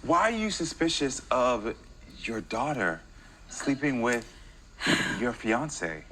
Why are you suspicious of your daughter sleeping with your fiance?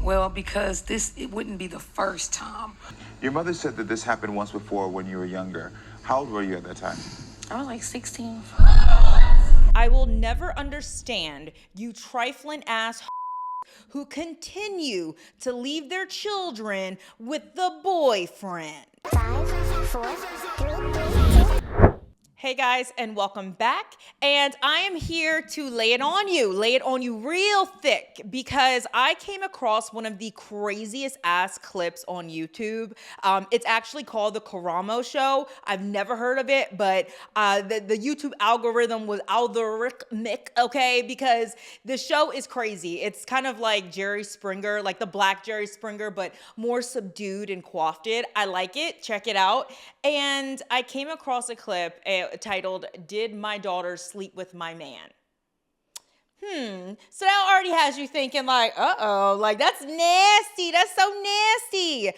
Well, because it wouldn't be the first time. Your mother said that this happened once before when you were younger. How old were you at that time? I was like 16. I will never understand you trifling ass who continue to leave their children with the boyfriend. 5, 4, 3, 2. Hey guys, and welcome back. And I am here to lay it on you real thick, because I came across one of the craziest ass clips on YouTube. It's actually called The Karamo Show. I've never heard of it, but the YouTube algorithm was algorithmic, okay? Because the show is crazy. It's kind of like Jerry Springer, like the black Jerry Springer, but more subdued and coiffed. I like it. Check it out. And I came across a clip titled, "Did My Daughter Sleep with My Man?" So that already has you thinking like, uh-oh, like that's nasty. That's so nasty.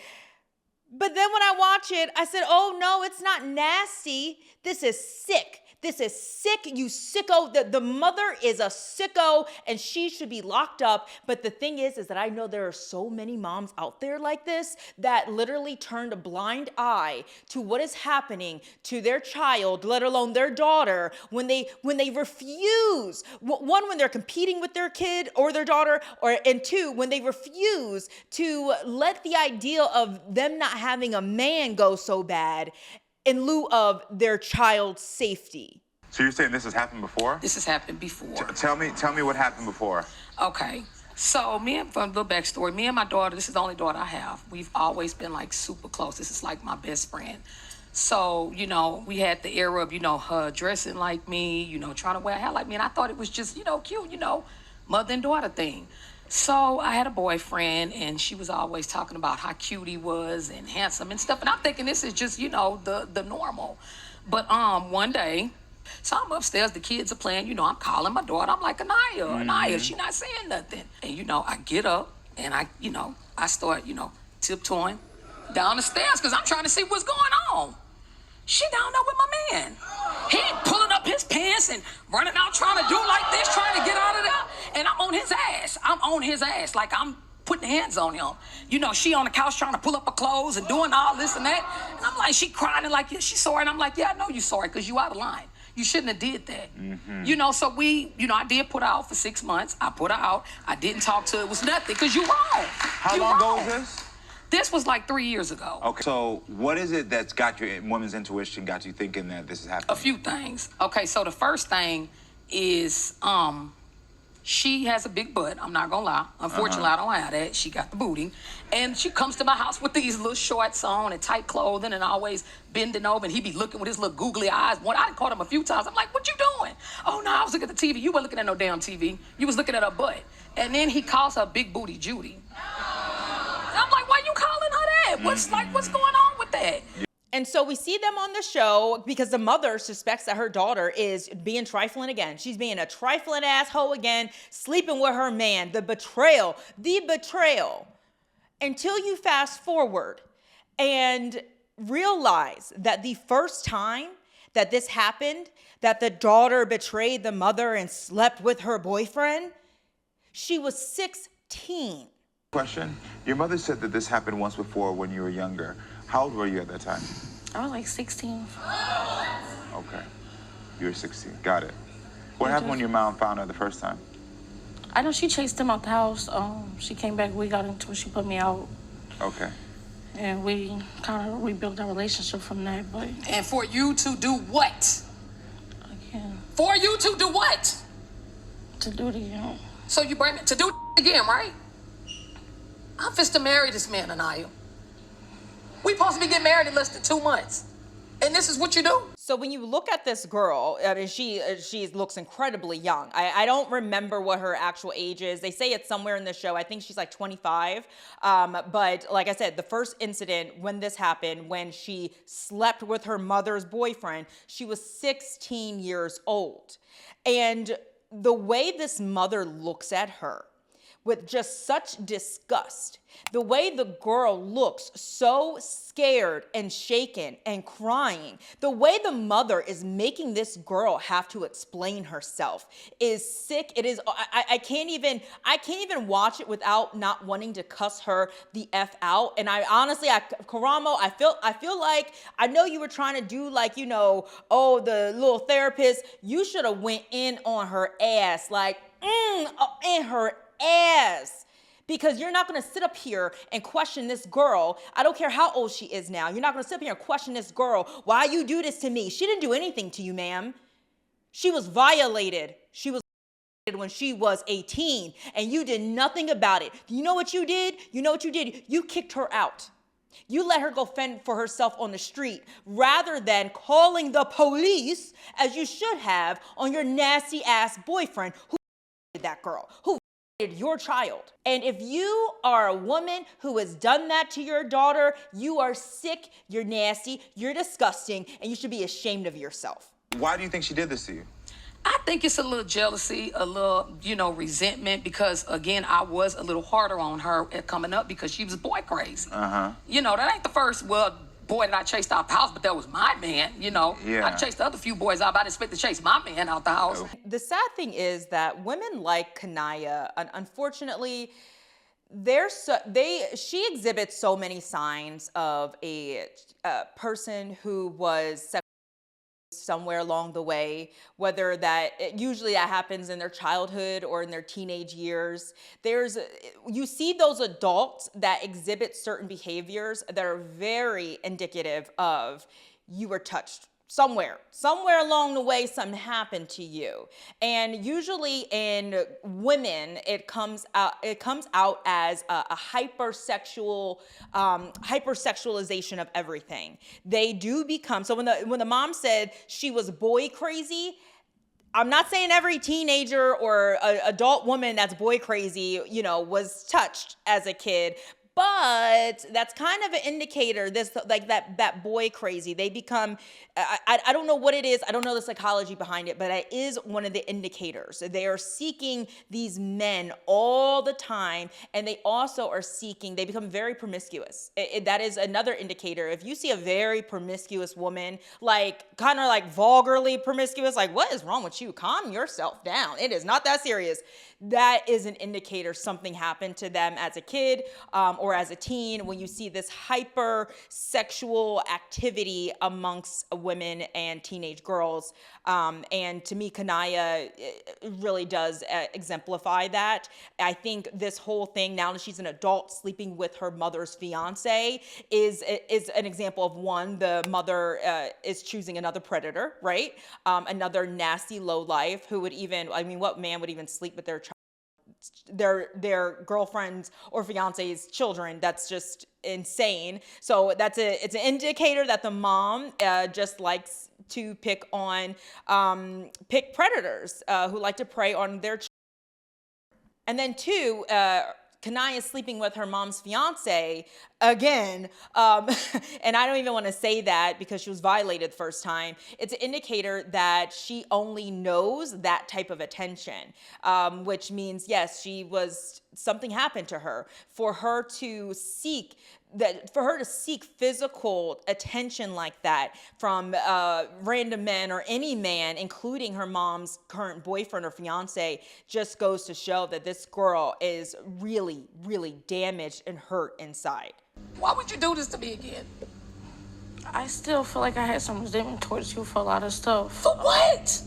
But then when I watch it, I said, oh no, it's not nasty. This is sick. This is sick, you sicko. The mother is a sicko and she should be locked up. But the thing is that I know there are so many moms out there like this that literally turned a blind eye to what is happening to their child, let alone their daughter, when they refuse. One, when they're competing with their kid or their daughter, and two, when they refuse to let the idea of them not having a man go so bad in lieu of their child's safety. So you're saying this has happened before? This has happened before. Tell me what happened before. Okay. So for a little backstory, me and my daughter, this is the only daughter I have. We've always been like super close. This is like my best friend. So, we had the era of, her dressing like me, trying to wear hair like me. And I thought it was just, cute, mother and daughter thing. So I had a boyfriend, and she was always talking about how cute he was and handsome and stuff. And I'm thinking this is just, the normal. But one day, so I'm upstairs, the kids are playing, I'm calling my daughter. I'm like, Anaya, she not saying nothing. And, I get up and I start, tiptoeing down the stairs because I'm trying to see what's going on. She down there with my man. He pulling up his pants and running out trying to do like this, trying to get out of there. And I'm on his ass. Like I'm putting hands on him. She on the couch trying to pull up her clothes and doing all this and that. And I'm like, she crying and like, yeah, she's sorry. And I'm like, yeah, I know you're sorry because you out of line. You shouldn't have did that. Mm-hmm. So I did put her out for 6 months. I put her out. I didn't talk to her. It was nothing because you wrong. How long ago was this? This was like 3 years ago. Okay, so what is it that's got your woman's intuition, got you thinking that this is happening? A few things. Okay, so the first thing is she has a big butt. I'm not gonna lie. Unfortunately, I don't have that. She got the booty. And she comes to my house with these little shorts on and tight clothing and always bending over. And he be looking with his little googly eyes. I done caught him a few times. I'm like, what you doing? Oh, no, I was looking at the TV. You weren't looking at no damn TV. You was looking at her butt. And then he calls her Big Booty Judy. I'm like, why you calling her that? What's going on with that? And so we see them on the show because the mother suspects that her daughter is being trifling again. She's being a trifling asshole again, sleeping with her man. The betrayal. Until you fast forward and realize that the first time that this happened, that the daughter betrayed the mother and slept with her boyfriend, she was 16. Question. Your mother said that this happened once before when you were younger. How old were you at that time? I was like 16. Okay. You were 16. Got it. What happened when your mom found out the first time? I know she chased him out the house. She came back. We got into it. She put me out. Okay. And we kind of rebuilt our relationship from that. But and for you to do what? Again. For you to do what? To do it again. So you bring me to do it again, right? I'm fixed to marry this man, Anaya. We supposed to be getting married in less than 2 months. And this is what you do? So when you look at this girl, I mean, she looks incredibly young. I don't remember what her actual age is. They say it's somewhere in the show. I think she's like 25. But like I said, the first incident when this happened, when she slept with her mother's boyfriend, she was 16 years old. And the way this mother looks at her, with just such disgust. The way the girl looks so scared and shaken and crying, the way the mother is making this girl have to explain herself is sick. It is, I can't even watch it without not wanting to cuss her the F out. And I honestly, Karamo, I feel like, I know you were trying to do like, you know, oh, the little therapist, you should have went in on her ass, like, in her ass. Because you're not going to sit up here and question this girl. I don't care how old she is now. You're not going to sit up here and question this girl. Why you do this to me? She didn't do anything to you, ma'am. She was violated. She was violated when she was 18, and you did nothing about it. You know what you did? You kicked her out. You let her go fend for herself on the street rather than calling the police, as you should have, on your nasty ass boyfriend who that girl, who your child. And if you are a woman who has done that to your daughter, you are sick, you're nasty, you're disgusting, and you should be ashamed of yourself. Why do you think she did this to you? I think it's a little jealousy, a little, resentment, because, again, I was a little harder on her at coming up because she was boy crazy. That ain't the first, boy that I chased out the house, but that was my man, Yeah. I chased the other few boys out, but I didn't expect to chase my man out the house. The sad thing is that women like Kanaya, unfortunately, she exhibits so many signs of a person who was sexually somewhere along the way, whether usually that happens in their childhood or in their teenage years. You see those adults that exhibit certain behaviors that are very indicative of you were touched somewhere along the way. Something happened to you, and usually in women it comes out as a hypersexualization of everything. They do become, so when the mom said she was boy crazy, I'm not saying every teenager or adult woman that's boy crazy, was touched as a kid. But that's kind of an indicator, that boy crazy. They become, I don't know what it is. I don't know the psychology behind it, but it is one of the indicators. They are seeking these men all the time, and they also they become very promiscuous. That is another indicator. If you see a very promiscuous woman, kind of vulgarly promiscuous, what is wrong with you? Calm yourself down. It is not that serious. That is an indicator something happened to them as a kid or as a teen, when you see this hyper-sexual activity amongst women and teenage girls. And to me, Kanaya really does exemplify that. I think this whole thing, now that she's an adult sleeping with her mother's fiance, is an example of one, the mother is choosing another predator, right? Another nasty lowlife who would what man would even sleep with their girlfriends or fiance's children? That's just insane. So it's an indicator that the mom just likes to pick predators who like to prey on their children. And then two, Kanaya sleeping with her mom's fiance again, and I don't even want to say that because she was violated the first time. It's an indicator that she only knows that type of attention, which means, yes, something happened to her. For her to seek physical attention like that from random men or any man, including her mom's current boyfriend or fiance, just goes to show that this girl is really, really damaged and hurt inside. Why would you do this to me again? I still feel like I had some resentment towards you for a lot of stuff. For what?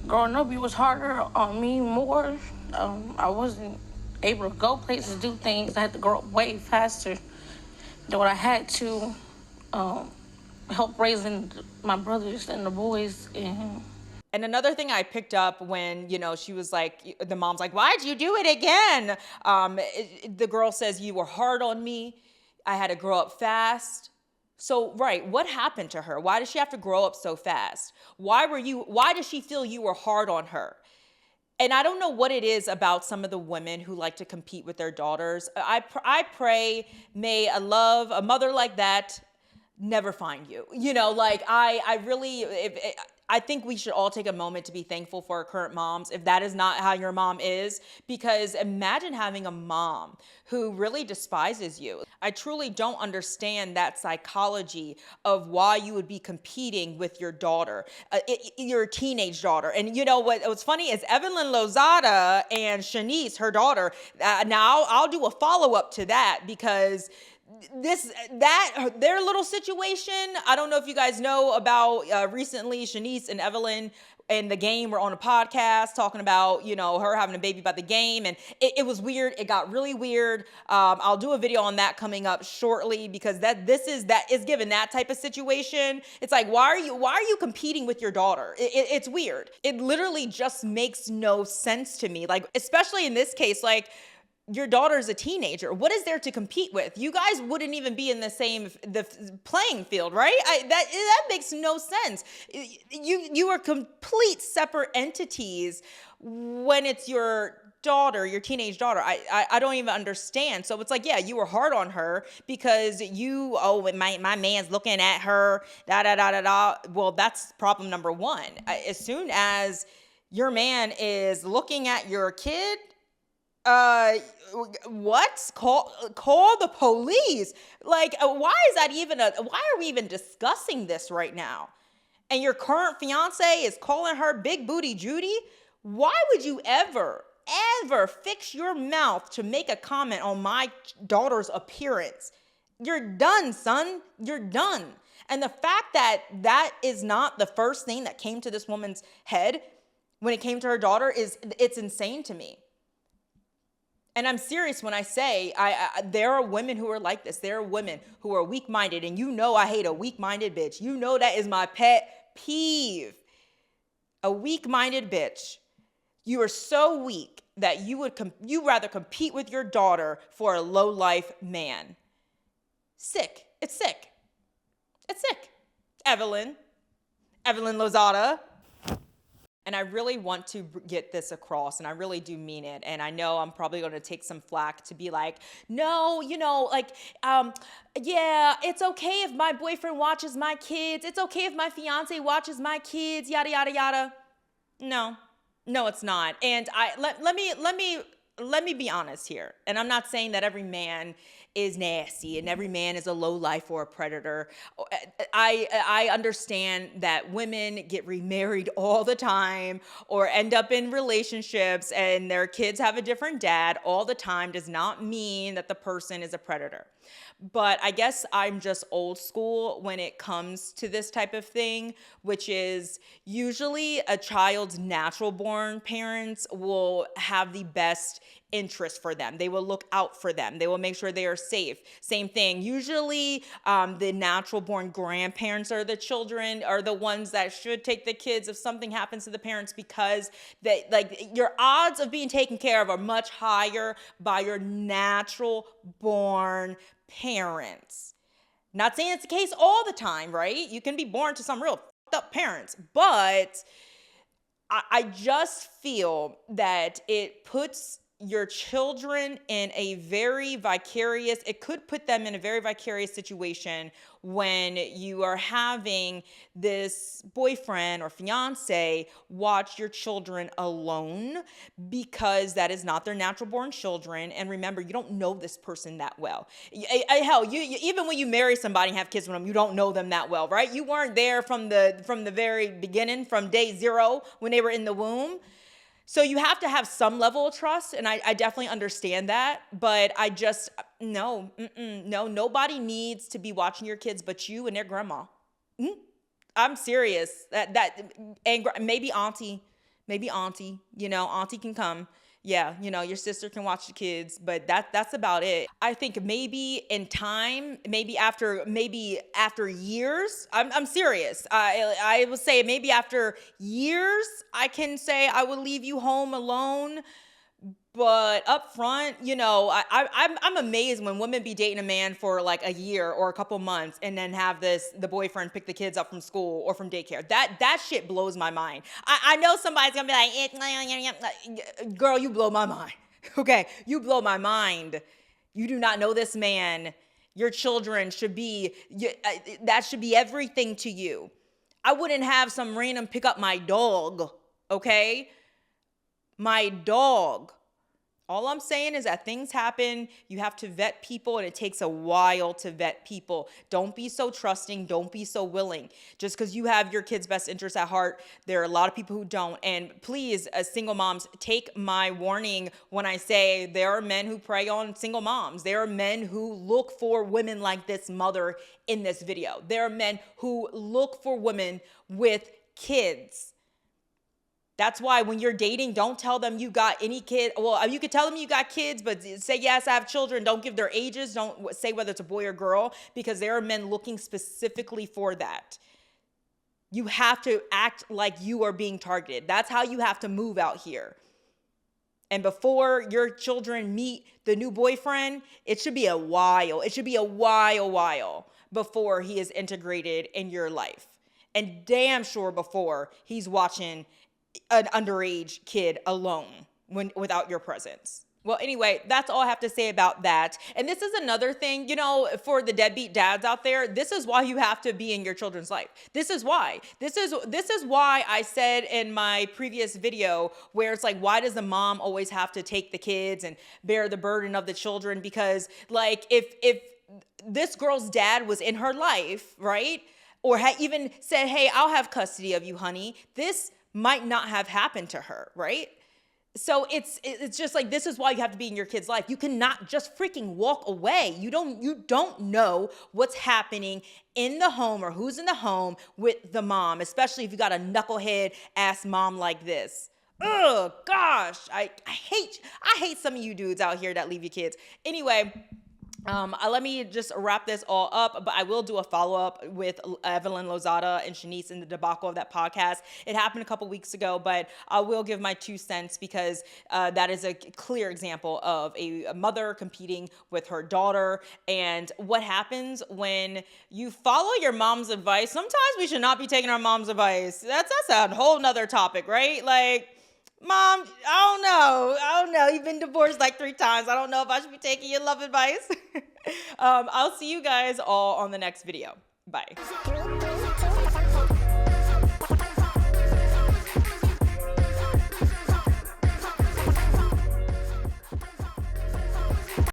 Growing up, you was harder on me more. I wasn't able to go places, do things. I had to grow up way faster than what I had to help raising my brothers and the boys. And another thing I picked up when, she was the mom's like, why'd you do it again? The girl says, you were hard on me. I had to grow up fast. So, right, what happened to her? Why did she have to grow up so fast? Why does she feel you were hard on her? And I don't know what it is about some of the women who like to compete with their daughters. I pray, may a mother like that never find you. I really, I think we should all take a moment to be thankful for our current moms, if that is not how your mom is, because imagine having a mom who really despises you. I truly don't understand that psychology of why you would be competing with your daughter, your teenage daughter. And you know what's funny is Evelyn Lozada and Shanice, her daughter, now I'll do a follow-up to that, because their little situation, I don't know if you guys know about, recently Shanice and Evelyn and the game were on a podcast talking about, her having a baby by the game, and it was weird. It got really weird. I'll do a video on that coming up shortly, because that is given that type of situation. It's like, why are you competing with your daughter? It's weird. It literally just makes no sense to me. Like, especially in this case, like, your daughter's a teenager. What is there to compete with? You guys wouldn't even be in the playing field, right? That makes no sense. You are complete separate entities when it's your daughter, your teenage daughter. I don't even understand. So it's like, yeah, you were hard on her because my man's looking at her, da. Well, that's problem number one. As soon as your man is looking at your kid, what? Call the police. Like, why are we even discussing this right now? And your current fiance is calling her Big Booty Judy? Why would you ever fix your mouth to make a comment on my daughter's appearance? You're done, son. You're done. And the fact that that is not the first thing that came to this woman's head when it came to her daughter it's insane to me. And I'm serious when I say there are women who are like this. There are women who are weak-minded, and I hate a weak-minded bitch. That is my pet peeve. A weak-minded bitch. You are so weak that you rather compete with your daughter for a low-life man. Sick. It's sick. It's sick. Evelyn Lozada. And I really want to get this across, and I really do mean it. And I know I'm probably going to take some flack to be like, no, yeah, it's okay if my boyfriend watches my kids. It's okay if my fiance watches my kids, yada, yada, yada. No, it's not. And let me be honest here. And I'm not saying that every man is nasty and every man is a low life or a predator. I understand that women get remarried all the time or end up in relationships and their kids have a different dad all the time does not mean that the person is a predator. But I guess I'm just old school when it comes to this type of thing, which is usually a child's natural born parents will have the best interest for them. They will look out for them. They will make sure they are safe. Same thing. Usually the natural born grandparents are the children, are the ones that should take the kids if something happens to the parents, because your odds of being taken care of are much higher by your natural born parents. Not saying it's the case all the time, right? You can be born to some real fucked up parents, but I just feel that it puts your children in a very vicarious, it could put them in a very vicarious situation when you are having this boyfriend or fiance watch your children alone, because that is not their natural born children. And remember, you don't know this person that well. Hell, you even when you marry somebody and have kids with them, you don't know them that well, right? You weren't there from the very beginning, from day zero when they were in the womb. So you have to have some level of trust, and I definitely understand that, but I just, no, nobody needs to be watching your kids but you and their grandma. I'm serious. And maybe auntie, auntie can come. Yeah, your sister can watch the kids, but that's about it. I think maybe in time, maybe after years, I'm serious. I will say maybe after years, I can say I will leave you home alone. But up front, I'm amazed when women be dating a man for like a year or a couple months and then have the boyfriend pick the kids up from school or from daycare. That shit blows my mind. I know somebody's gonna be like, girl, you blow my mind. Okay, you blow my mind. You do not know this man. Your children should be, that should be everything to you. I wouldn't have some random pick up my dog, okay? My dog. All I'm saying is that things happen. You have to vet people, and it takes a while to vet people. Don't be so trusting. Don't be so willing. Just because you have your kid's best interests at heart, there are a lot of people who don't. And please, as single moms, take my warning when I say there are men who prey on single moms. There are men who look for women like this mother in this video. There are men who look for women with kids. That's why when you're dating, don't tell them you got any kid. Well, you could tell them you got kids, but say, yes, I have children. Don't give their ages. Don't say whether it's a boy or girl, because there are men looking specifically for that. You have to act like you are being targeted. That's how you have to move out here. And before your children meet the new boyfriend, it should be a while. It should be a while before he is integrated in your life. And damn sure before he's watching an underage kid alone without your presence. Well, anyway, that's all I have to say about that. And this is another thing, for the deadbeat dads out there, this is why you have to be in your children's life. This is why. This is why I said in my previous video where it's like, why does the mom always have to take the kids and bear the burden of the children? Because like if this girl's dad was in her life, right? Or had even said, hey, I'll have custody of you, honey. This might not have happened to her, right? So it's just like, this is why you have to be in your kid's life. You cannot just freaking walk away. You don't know what's happening in the home or who's in the home with the mom, especially if you got a knucklehead ass mom like this. Oh gosh, I hate some of you dudes out here that leave your kids. Anyway, let me just wrap this all up, but I will do a follow-up with Evelyn Lozada and Shanice in the debacle of that podcast. It happened a couple weeks ago, but I will give my 2 cents because that is a clear example of a mother competing with her daughter and what happens when you follow your mom's advice. Sometimes we should not be taking our mom's advice. That's a whole nother topic, right? Like, Mom, I don't know. You've been divorced like 3 times. I don't know if I should be taking your love advice. I'll see you guys all on the next video. Bye. 3, 2, 1.